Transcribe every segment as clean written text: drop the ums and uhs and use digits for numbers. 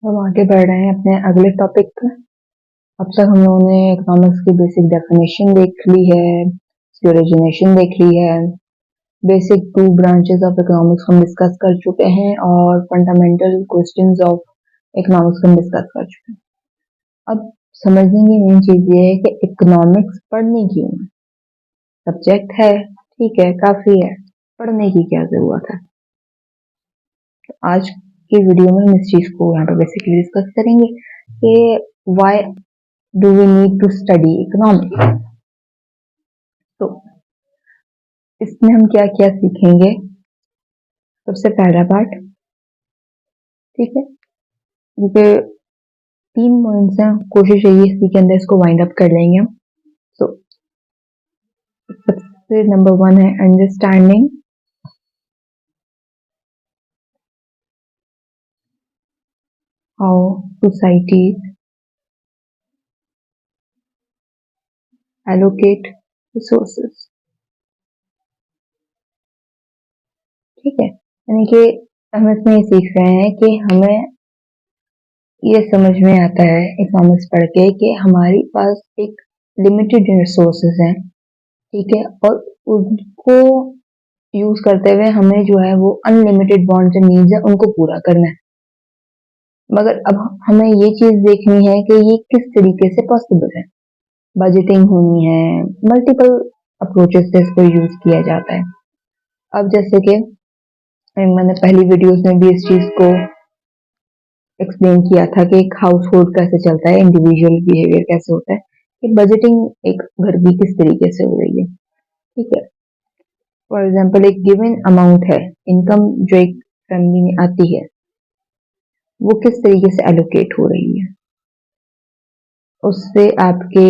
हम आगे बढ़ रहे हैं अपने अगले टॉपिक पर। अब तक हम लोगों ने इकोनॉमिक्स की बेसिक डेफिनेशन देख ली है, इसकी ओरिजिनेशन देख ली है, basic two branches of economics हम डिस्कस कर चुके हैं और फंडामेंटल क्वेश्चंस ऑफ इकोनॉमिक्स हम डिस्कस कर चुके हैं। अब समझने की मेन चीज ये है कि इकोनॉमिक्स पढ़ने क्यों है। सब्जेक्ट है, ठीक है, काफी है, पढ़ने की क्या जरूरत है। तो आज की वीडियो में हम इस चीज को यहाँ पर बेसिकली डिस्कस करेंगे कि why do we need to study economics. तो इसमें हम क्या क्या सीखेंगे। सबसे पहला पार्ट, ठीक है, क्योंकि 3 पॉइंट्स हैं, कोशिश यही है इसी के अंदर इसको वाइंड अप कर लेंगे हम। तो सबसे नंबर 1 है understanding how society allocate resources. ठीक है, यानी कि हम इसमें ये सीख रहे हैं कि हमें ये समझ में आता है इकोनॉमिक्स पढ़ के कि हमारे पास एक लिमिटेड रिसोर्सेज हैं, ठीक है, और उनको यूज करते हुए हमें जो है वो अनलिमिटेड वांट्स एंड नीड्स है उनको पूरा करना है। मगर अब हमें ये चीज देखनी है कि ये किस तरीके से पॉसिबल है। बजटिंग होनी है, मल्टीपल अप्रोचेस से इसको यूज किया जाता है। अब जैसे कि मैंने पहली वीडियोस में भी इस चीज को एक्सप्लेन किया था कि एक हाउस होल्ड कैसे चलता है, इंडिविजुअल बिहेवियर कैसे होता है, कि बजटिंग एक घर की किस तरीके से हो रही है। ठीक है, फॉर एग्जाम्पल एक गिवन अमाउंट है, इनकम जो एक फैमिली में आती है वो किस तरीके से एलोकेट हो रही है। उससे आपके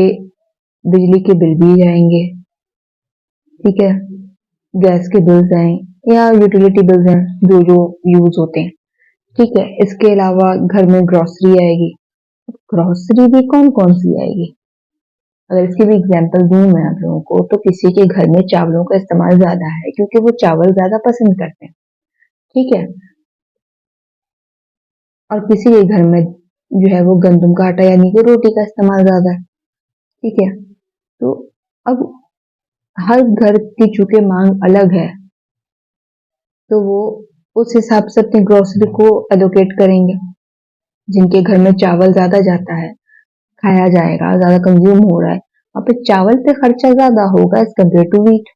बिजली के बिल भी जाएंगे, ठीक है, गैस के बिल्स आए या यूटिलिटी बिल्स हैं जो जो यूज होते हैं, ठीक है। इसके अलावा घर में ग्रोसरी आएगी। ग्रोसरी भी कौन कौन सी आएगी, अगर इसकी भी एग्जांपल दूं मैं आप लोगों को, तो किसी के घर में चावलों का इस्तेमाल ज्यादा है क्योंकि वो चावल ज्यादा पसंद करते हैं, ठीक है, और किसी के घर में जो है वो गंदम का आटा यानी कि रोटी का इस्तेमाल ज्यादा है, ठीक है। तो अब हर घर की चूंकि मांग अलग है, तो वो उस हिसाब से अपनी ग्रोसरी को एलोकेट करेंगे। जिनके घर में चावल ज्यादा जाता है, खाया जाएगा, ज्यादा कंज्यूम हो रहा है, वहां पे चावल पे खर्चा ज्यादा होगा एज कम्पेयर टू वीट।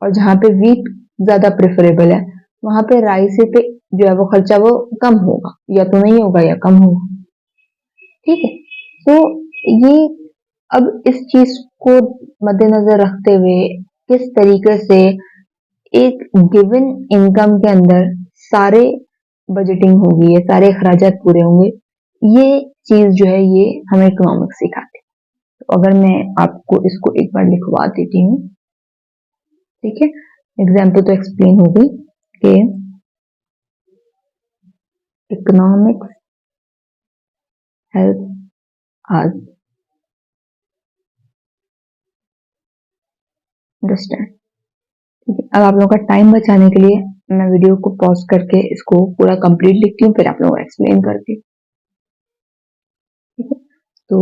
और जहाँ पे वीट ज्यादा प्रेफरेबल है, वहां पे राइस पे जो है वो खर्चा वो कम होगा, या तो नहीं होगा या कम होगा, ठीक है। तो ये अब इस चीज को मद्देनजर रखते हुए किस तरीके से एक गिवन इनकम के अंदर सारे बजटिंग होगी, ये सारे अखराजात पूरे होंगे, ये चीज जो है ये हमें इकोनॉमिक्स सिखाती है। तो अगर मैं आपको इसको एक बार लिखवा देती हूँ, ठीक है, एग्जाम्पल तो एक्सप्लेन हो गई कि इकोनॉमिक्स हेल्प अस अंडरस्टैंड। ठीक है, अब आप लोगों का टाइम बचाने के लिए मैं वीडियो को पॉज करके इसको पूरा कंप्लीट लिखती हूँ, फिर आप लोगों को एक्सप्लेन करती हूँ, ठीक है। तो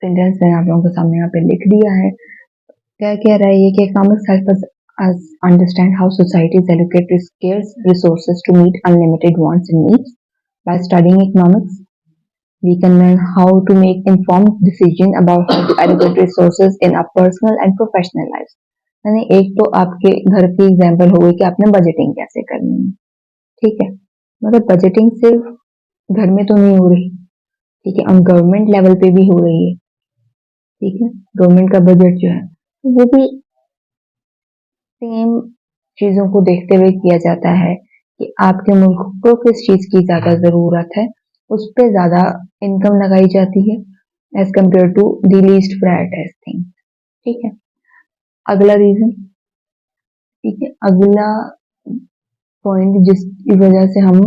सेंटेंस मैंने आप लोगों के सामने यहाँ पे लिख दिया है। क्या कह रहा है ये कि economics help us understand how societies allocate scarce resources to meet unlimited wants and needs. By studying economics, we can learn how to make informed decisions about how to allocate resources in our personal and professional lives. यानी एक तो आपके घर की example हो गई कि आपने बजटिंग कैसे करनी है, ठीक है, मगर बजटिंग सिर्फ घर में तो नहीं हो रही, ठीक है, हम गवर्नमेंट लेवल पे भी हो रही है, ठीक है। गवर्नमेंट का बजट जो है वो भी सेम चीजों को देखते हुए किया जाता है कि आपके मुल्क को किस चीज की ज्यादा जरूरत है, उस पर ज्यादा इनकम लगाई जाती है as compare to the least prioritize thing, ठीक है। अगला रीजन, ठीक है, अगला पॉइंट जिसकी वजह से हम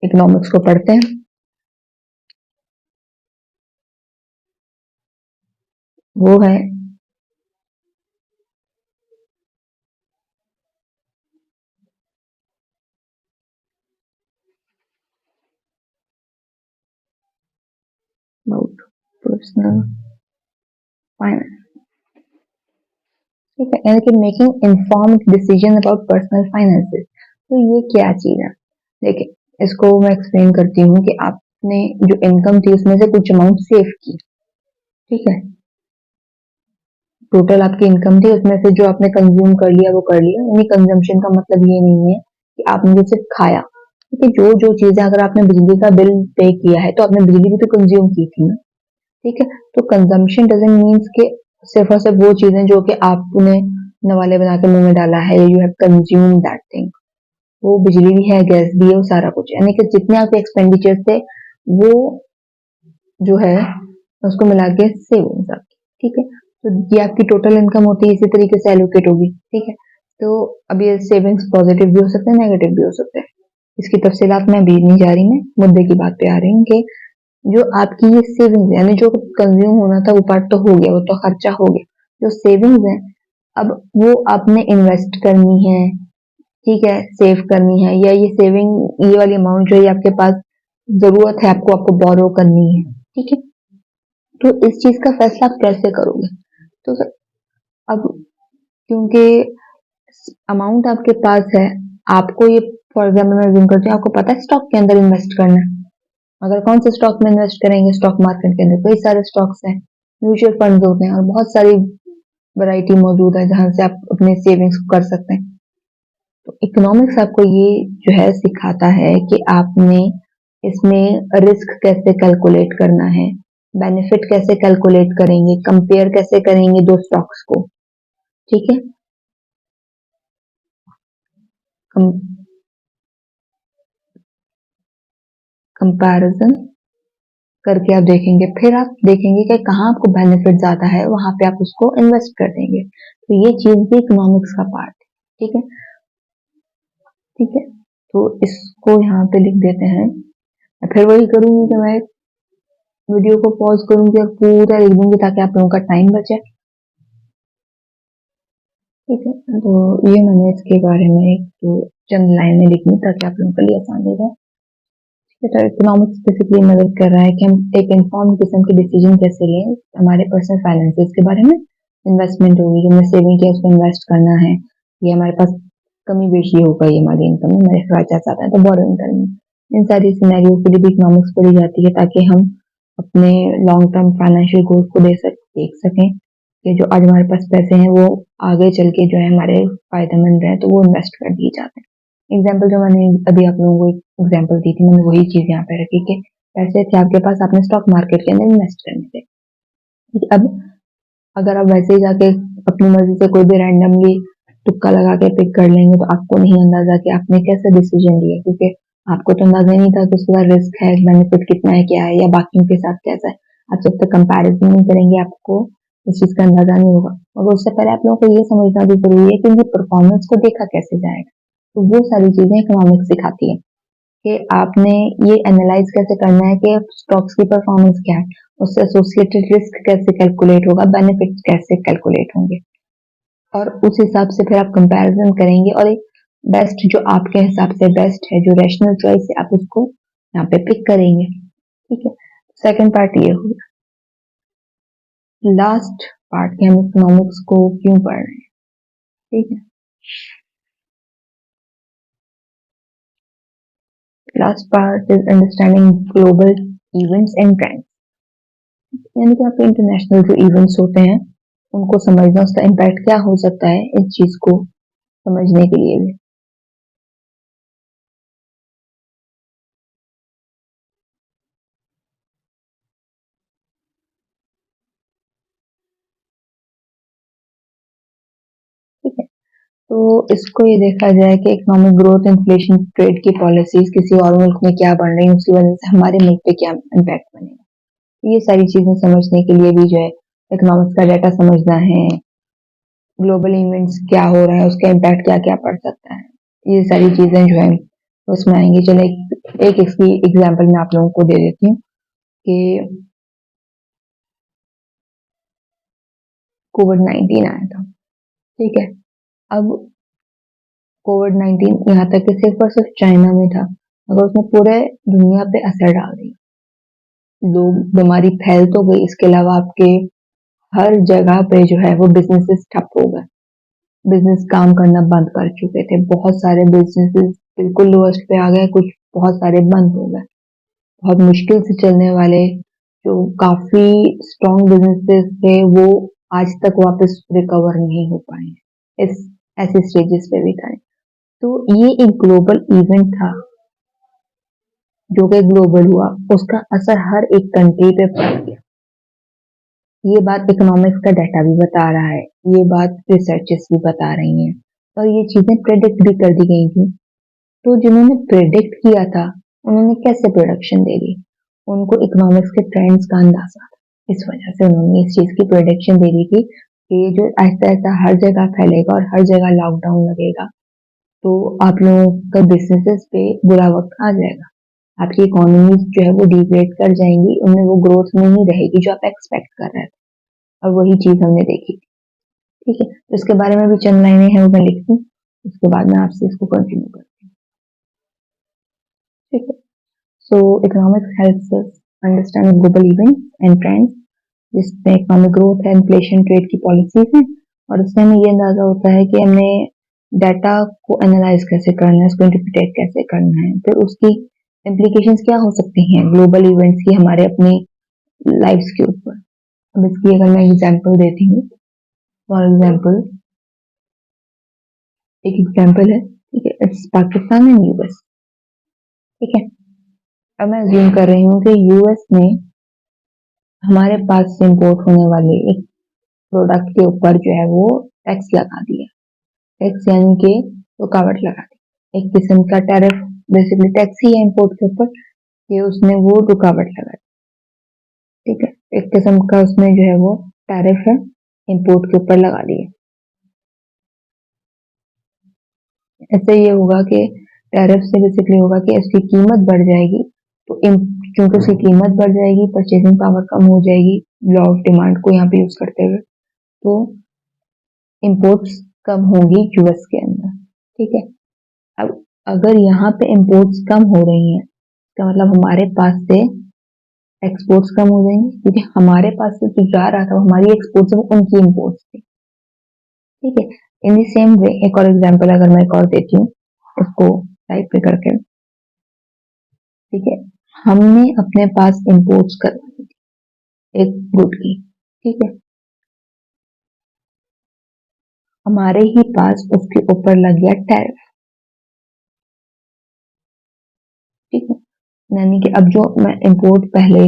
इकोनॉमिक्स को पढ़ते हैं वो है पर्सनल फाइनेंस, ठीक है, यानी कि making informed decision about personal finances. तो ये क्या चीज है? देखिए, इसको मैं एक्सप्लेन करती हूँ कि आपने जो इनकम थी उसमें से कुछ अमाउंट सेव की, ठीक है, टोटल आपकी इनकम थी उसमें से जो आपने कंज्यूम कर लिया वो कर लिया, यानी कंजम्पशन का मतलब ये नहीं है कि आपने सिर्फ खाया, क्योंकि जो जो चीजें, अगर आपने बिजली का बिल पे किया है तो आपने बिजली भी तो कंज्यूम की थी ना, ठीक है। तो कंजम्पशन डजंट मीन्स कि सिर्फ और सिर्फ वो चीजें जो कि आपने नवाले बना के मुंह में डाला है, you have consume that thing, वो बिजली भी है, गैस भी है, वो सारा कुछ, यानी कि जितने आपके एक्सपेंडिचर थे वो जो है उसको मिला के सेविंग्स आपकी, ठीक है। तो ये आपकी टोटल इनकम होती है, इसी तरीके से एलोकेट होगी, ठीक है। तो अब ये सेविंग्स पॉजिटिव भी हो सकते हैं, नेगेटिव भी हो सकते हैं, इसकी तफसीलात में अभी नहीं जा रही, मैं मुद्दे की बात पे आ रही हूँ कि जो आपकी ये सेविंग्स यानी जो कंज्यूम होना था वो पार्ट तो हो गया, वो तो खर्चा हो गया, जो सेविंग्स है अब वो आपने इन्वेस्ट करनी है, ठीक है, सेव करनी है, या ये सेविंग ये वाली अमाउंट जो है आपके पास जरूरत है आपको आपको बोरो करनी है, ठीक है। तो इस चीज का फैसला आप कैसे करोगे? तो सर, अब क्योंकि अमाउंट आपके पास है, आपको ये, फॉर एग्जाम्पल मैं अज्यूम करती हूँ आपको पता है स्टॉक के अंदर इन्वेस्ट करना है, अगर कौन से स्टॉक में इन्वेस्ट करेंगे, स्टॉक मार्केट के अंदर कई सारे स्टॉक्स हैं, म्यूचुअल फंड्स होते हैं और बहुत सारी वैरायटी मौजूद है जहां से आप अपने सेविंग्स कर सकते हैं। तो इकोनॉमिक्स आपको ये जो है सिखाता है कि आपने इसमें रिस्क कैसे कैलकुलेट करना है, बेनिफिट कैसे कैलकुलेट करेंगे, कंपेयर कैसे करेंगे दो स्टॉक्स को, ठीक है। कंपैरिजन करके आप देखेंगे, फिर आप देखेंगे कि कहाँ आपको बेनिफिट ज्यादा है, वहां पे आप उसको इन्वेस्ट कर देंगे। तो ये चीज भी इकोनॉमिक्स का पार्ट है, ठीक है, ठीक है। तो इसको यहाँ पे लिख देते हैं। मैं फिर वही करूंगी कि मैं वीडियो को पॉज करूंगी और पूरा लिख दूंगी ताकि आप लोगों का टाइम बचे, ठीक है। तो ये मैंने इसके बारे में एक तो चंद लाइनें लिखी ताकि आप लोगों के लिए आसान हो जाए। तो इकोनॉमिक्स बेसिकली मदद कर रहा है कि हम एक इन्फॉर्म्ड किस्म के डिसीजन कैसे लें हमारे पर्सनल फाइनेंसेस के बारे में। इन्वेस्टमेंट होगी, जो हमने सेविंग किया उसको इन्वेस्ट करना है, ये हमारे पास कमी बेशी हो गई हमारी इनकम में, हमारे खर्चा ज्यादा है तो बोरोइंग करनी है। इन सारी सिनेरियो के लिए भी इकोनॉमिक्स पढ़ी जाती है ताकि हम अपने लॉन्ग टर्म फाइनेंशियल गोल्स को देख सकें कि जो आज हमारे पास पैसे हैं वो आगे चल के जो है हमारे फायदेमंद रहे, तो वो इन्वेस्ट कर दिए जाते हैं। एग्जाम्पल जो मैंने अभी आप लोगों को एक एग्जाम्पल दी थी, मैंने वही चीज यहाँ पे रखी कि पैसे थे आपके पास, आपने स्टॉक मार्केट के अंदर इन्वेस्ट करने थे, ठीक है? अब अगर आप वैसे ही जाके अपनी मर्जी से कोई भी रैंडमली तुक्का लगा के पिक कर लेंगे तो आपको नहीं अंदाजा कि आपने कैसे डिसीजन लिया, क्योंकि आपको तो अंदाजा ही नहीं था कि उसका रिस्क है, बेनिफिट कितना है, क्या है, या बाकियों के साथ कैसा है। आप जब तक कंपैरिजन नहीं करेंगे आपको इस चीज का अंदाजा नहीं होगा। मगर उससे पहले आप लोगों को ये समझना भी जरूरी है कि उनकी परफॉर्मेंस को देखा कैसे जाएगा। तो वो सारी चीजें इकोनॉमिक्स सिखाती है कि आपने ये एनालाइज कैसे करना है कि स्टॉक्स की परफॉर्मेंस क्या है, उससे एसोसिएटेड रिस्क कैसे कैलकुलेट होगा, बेनिफिट कैसे कैलकुलेट होंगे, और उस हिसाब से फिर आप कंपैरिजन करेंगे और एक बेस्ट जो आपके हिसाब से बेस्ट है, जो रैशनल चॉइस है, आप उसको यहाँ पे पिक करेंगे, ठीक है। सेकंड पार्ट ये होगा। लास्ट पार्ट के हम इकोनॉमिक्स को क्यों पढ़ रहे हैं, ठीक है। Last part is understanding global events and trends, यानी कि आपके इंटरनेशनल जो इवेंट्स होते हैं उनको समझना, उसका इम्पैक्ट क्या हो सकता है, इस चीज को समझने के लिए भी, ठीक है। तो इसको ये देखा जाए कि इकोनॉमिक ग्रोथ, इन्फ्लेशन, ट्रेड की पॉलिसीज किसी और मुल्क में क्या बढ़ रही है, उसकी वजह से हमारे मुल्क पे क्या इम्पैक्ट बनेगा, तो ये सारी चीजें समझने के लिए भी जो है इकोनॉमिक्स का डाटा समझना है, ग्लोबल इवेंट्स क्या हो रहा है, उसका इम्पैक्ट क्या क्या पड़ सकता है, ये सारी चीजें जो है उसमें आएंगी। चले एक इसकी एग्जाम्पल मैं आप लोगों को दे देती हूँ कि कोविड-19 आया था, ठीक है। अब कोविड-19 यहाँ तक कि सिर्फ और सिर्फ चाइना में था, मगर उसने पूरे दुनिया पे असर डाल दिया, लोग बीमारी फैल तो गई, इसके अलावा आपके हर जगह पे जो है वो बिजनेसेस ठप हो गए, बिजनेस काम करना बंद कर चुके थे, बहुत सारे बिजनेसेस बिल्कुल लोएस्ट पे आ गए, कुछ बहुत सारे बंद हो गए, बहुत मुश्किल से चलने वाले जो काफी स्ट्रॉन्ग बिजनेसेस थे वो आज तक वापस रिकवर नहीं हो पाए हैं, इस ऐसे स्टेजेस पे भी था। तो ये एक ग्लोबल इवेंट था जो कि ग्लोबल हुआ, उसका असर हर एक कंट्री पे पड़ गया। ये बात इकोनॉमिक्स का डाटा भी बता रहा है, ये बात रिसर्चेस भी बता रही हैं, और ये चीजें प्रेडिक्ट भी कर दी गई थी। तो जिन्होंने प्रेडिक्ट किया था उन्होंने कैसे प्रोडक्शन दे दी, उनको इकोनॉमिक्स के ट्रेंड्स का अंदाजा था, इस वजह से उन्होंने इस चीज की प्रोडक्शन दे दी थी कि ये जो ऐसा ऐसा हर जगह फैलेगा और हर जगह लॉकडाउन लगेगा, तो आप लोगों का बिजनेसेस पे बुरा वक्त आ जाएगा, आपकी इकोनॉमी जो है वो डिग्रेड कर जाएंगी, उनमें वो ग्रोथ नहीं रहेगी जो आप एक्सपेक्ट कर रहे थे, और वही चीज हमने देखी। ठीक है, तो इसके बारे में भी चंद लाइनें हैं वो मैं लिखती हूँ, उसके बाद मैं आपसे इसको कंटिन्यू करती हूँ। ठीक है, so economics helps us understand global events and trends, जिसमें इकोनॉमिक ग्रोथ है, इन्फ्लेशन, ट्रेड की पॉलिसीज हैं, और उससे हमें ये अंदाजा होता है कि हमने डाटा को एनालाइज कैसे करना है, उसको इंटरप्रिटेट कैसे करना है, फिर उसकी इम्प्लीकेशंस क्या हो सकती हैं ग्लोबल इवेंट्स की हमारे अपनी लाइफ्स के ऊपर। अब इसकी अगर मैं एग्जांपल देती हूँ, फॉर एग्जांपल एक एग्जांपल है, ठीक है, इट्स पाकिस्तान एंड यूएस। ठीक है, अब मैं अज्यूम कर रही हूँ कि यूएस ने हमारे पास से इम्पोर्ट होने वाले एक प्रोडक्ट के ऊपर जो है वो टैक्स लगा दिया, टैक्स यानी कि रुकावट लगा दी, एक किस्म का टैरिफ, बेसिकली टैक्स ही है इम्पोर्ट के ऊपर, कि उसने वो रुकावट लगा दी। ठीक है, एक किस्म का उसमें जो है वो टैरिफ है इम्पोर्ट के ऊपर लगा दिया। ऐसे ये होगा कि टैरिफ से बेसिकली होगा कि इसकी कीमत बढ़ जाएगी, तो क्योंकि उसकी कीमत बढ़ जाएगी, परचेजिंग पावर कम हो जाएगी, लॉ ऑफ डिमांड को यहाँ पे यूज करते हुए, तो इंपोर्ट्स कम होंगी यूएस के अंदर। ठीक है, अब अगर यहाँ पे इंपोर्ट्स कम हो रही हैं, इसका मतलब हमारे पास से एक्सपोर्ट्स कम हो जाएंगे, क्योंकि हमारे पास से जो जा रहा था हमारी एक्सपोर्ट्स है, वो उनकी इंपोर्ट्स थी। ठीक है, इन द सेम वे एक और एग्जांपल अगर मैं एक और देती हूँ, इसको टाइप पे करके, ठीक है, हमने अपने पास इंपोर्ट्स करवाई थी एक गुड की, ठीक है, हमारे ही पास उसके ऊपर लग गया टैरिफ। ठीक है, यानी कि अब जो मैं इंपोर्ट पहले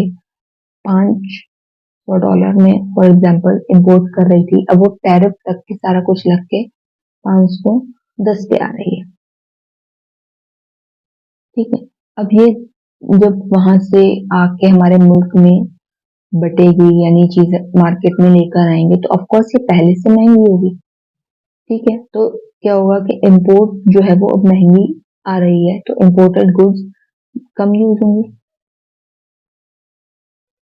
$500 में फॉर एग्जांपल इंपोर्ट कर रही थी, अब वो टैरिफ तक के सारा कुछ लग के 510 पे आ रही है। ठीक है, अब ये जब वहां से आके हमारे मुल्क में बटेगी, यानी चीज मार्केट में लेकर आएंगे, तो ऑफ कोर्स ये पहले से महंगी होगी। ठीक है, तो क्या होगा कि इंपोर्ट जो है वो अब महंगी आ रही है, तो इंपोर्टेड गुड्स कम यूज होंगी।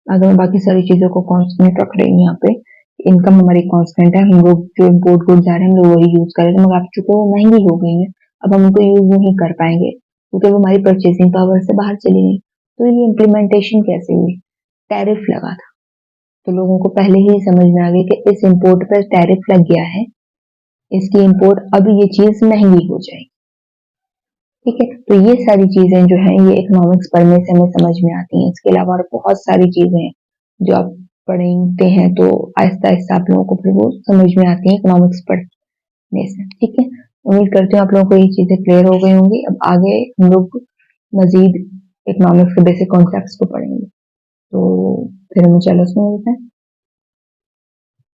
अगर मैं बाकी सारी चीजों को कांस्टेंट रख रही हूँ यहाँ पे, इनकम हमारी कांस्टेंट है, हम लोग जो इम्पोर्ट गुड्स आ रहे हैं हम लोग वही यूज कर रहे हैं, मगर आप चूंकि वो महंगी हो गई है, अब हम उनको यूज नहीं कर पाएंगे क्योंकि वो हमारी परचेसिंग पावर से बाहर चली गई। तो ये इम्प्लीमेंटेशन कैसे हुई, टैरिफ लगा था, तो लोगों को पहले ही समझ में आ गया कि इस इम्पोर्ट पर टैरिफ लग गया है, इसकी इम्पोर्ट अब ये चीज महंगी हो जाएगी। ठीक है, तो ये सारी चीजें जो है ये इकोनॉमिक्स पढ़ने से हमें समझ में आती हैं। इसके अलावा और बहुत सारी चीजें हैं जो आप पढ़ते हैं तो आहिस्ता आहिस्ता आप लोगों को फिर वो समझ में आती हैं इकोनॉमिक्स पढ़ने से। ठीक है, उम्मीद करती हूँ आप लोगों को ये चीजें क्लियर हो गई होंगी। अब आगे हम लोग मजीद इकोनॉमिक्स के बेसिक कॉन्सेप्ट्स को पढ़ेंगे, तो फिर हमें चलो उसमें मिलते हैं।